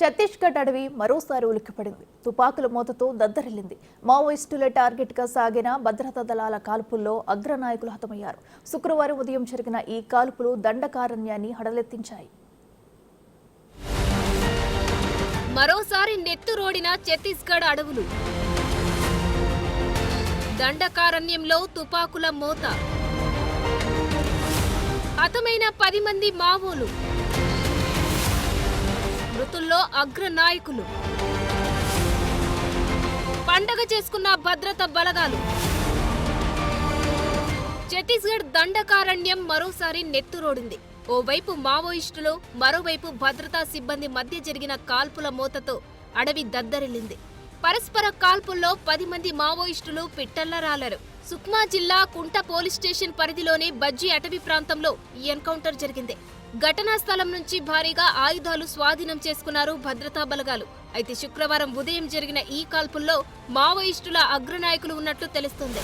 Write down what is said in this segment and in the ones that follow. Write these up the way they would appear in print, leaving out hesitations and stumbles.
ఛత్తీస్గఢ్ అడవి మరోసారి ఉలిక్కిపడింది. తుపాకుల మోతతో దద్దరిల్లింది. మావోయిస్టుల టార్గెట్ గా సాగిన భద్రతా దళాల కాల్పుల్లో అగ్రనాయకులు హతమయ్యారు. శుక్రవారం ఉదయం జరిగిన ఈ కాల్పులు దండకారణ్యాన్ని హడలెత్తించాయి. మరోసారి నెత్తురోడిన ఛత్తీస్గఢ్ అడవులు. దండకారణ్యంలో తుపాకుల మోత. హతమైన 10 మంది మావోలు. మృతుల్లో అగ్రనాయకులు. పండగ చేసుకున్న భద్రతా బలగాలు. ఛత్తీస్గఢ్ దండకారణ్యం మరోసారి నెత్తురోడింది. ఓవైపు మావోయిస్టులు, మరోవైపు భద్రతా సిబ్బంది మధ్య జరిగిన కాల్పుల మోతతో అడవి దద్దరిల్లింది. పరస్పర కాల్పుల్లో 10 మంది మావోయిస్టులు పిట్టల్లరాలారు. సుక్మా జిల్లా కుంట పోలీస్ స్టేషన్ పరిధిలోని బజ్జీ అటవీ ప్రాంతంలో ఈ ఎన్కౌంటర్ జరిగింది. ఘటనా స్థలం నుంచి భారీగా ఆయుధాలు స్వాధీనం చేసుకున్నారు భద్రతా బలగాలు. అయితే శుక్రవారం ఉదయం జరిగిన ఈ కాల్పుల్లో మావోయిస్టుల అగ్రనాయకులు ఉన్నట్లు తెలుస్తోంది.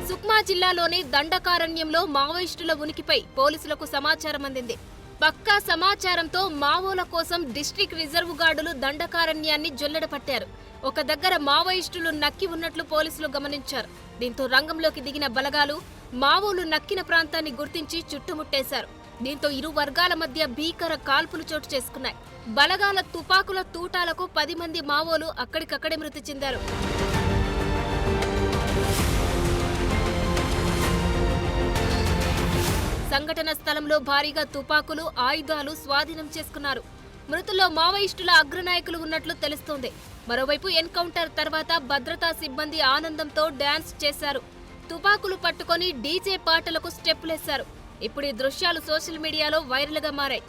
సుక్మా జిల్లాలోని దండకారణ్యంలో మావోయిస్టుల ఉనికిపై పోలీసులకు సమాచారం అందింది. పక్కా సమాచారంతో మావోల కోసం డిస్ట్రిక్ట్ రిజర్వ్ గార్డులు దండకారణ్యాన్ని జొల్లెడ పట్టారు. ఒక దగ్గర మావోయిస్టులు నక్కి ఉన్నట్లు పోలీసులు గమనించారు. దీంతో రంగంలోకి దిగిన బలగాలు మావోలు నక్కిన ప్రాంతాన్ని గుర్తించి చుట్టుముట్టేశారు. దీంతో ఇరు వర్గాల మధ్య భీకర కాల్పులు చోటు చేసుకున్నాయి. బలగాల తుపాకుల తూటాలకు 10 మంది మావోలు అక్కడికక్కడే మృతి చెందారు. సంఘటన స్థలంలో భారీగా తుపాకులు, ఆయుధాలు స్వాధీనం చేసుకున్నారు. మృతుల్లో మావోయిస్టుల అగ్రనాయకులు ఉన్నట్లు తెలుస్తోంది. మరోవైపు ఎన్కౌంటర్ తర్వాత భద్రతా సిబ్బంది ఆనందంతో డాన్స్ చేశారు. తుపాకులు పట్టుకొని డీజే పాటలకు స్టెప్పులేశారు. ఇప్పుడు ఈ దృశ్యాలు సోషల్ మీడియాలో వైరల్ గా మారాయి.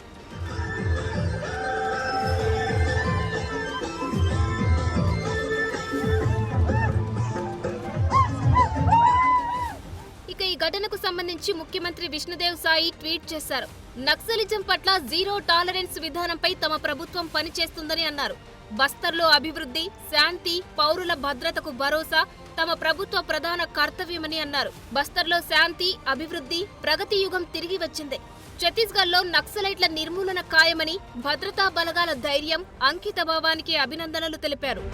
ఇక ఈ ఘటనకు సంబంధించి ముఖ్యమంత్రి విష్ణుదేవ్ సాయి ట్వీట్ చేశారు. నక్సలిజం పట్ల జీరో టాలరెన్స్ విధానంపై తమ ప్రభుత్వం పనిచేస్తుందని అన్నారు. బస్తర్లో అభివృద్ధి, శాంతి, పౌరుల భద్రతకు భరోసా తమ ప్రభుత్వ ప్రధాన కర్తవ్యమని అన్నారు. బస్తర్లో శాంతి, అభివృద్ధి, ప్రగతి యుగం తిరిగి వచ్చింది. ఛత్తీస్గఢ్లో నక్సలైట్ల నిర్మూలన ఖాయమని భద్రతా బలగాల ధైర్యం, అంకితభావానికి అభినందనలు తెలిపారు.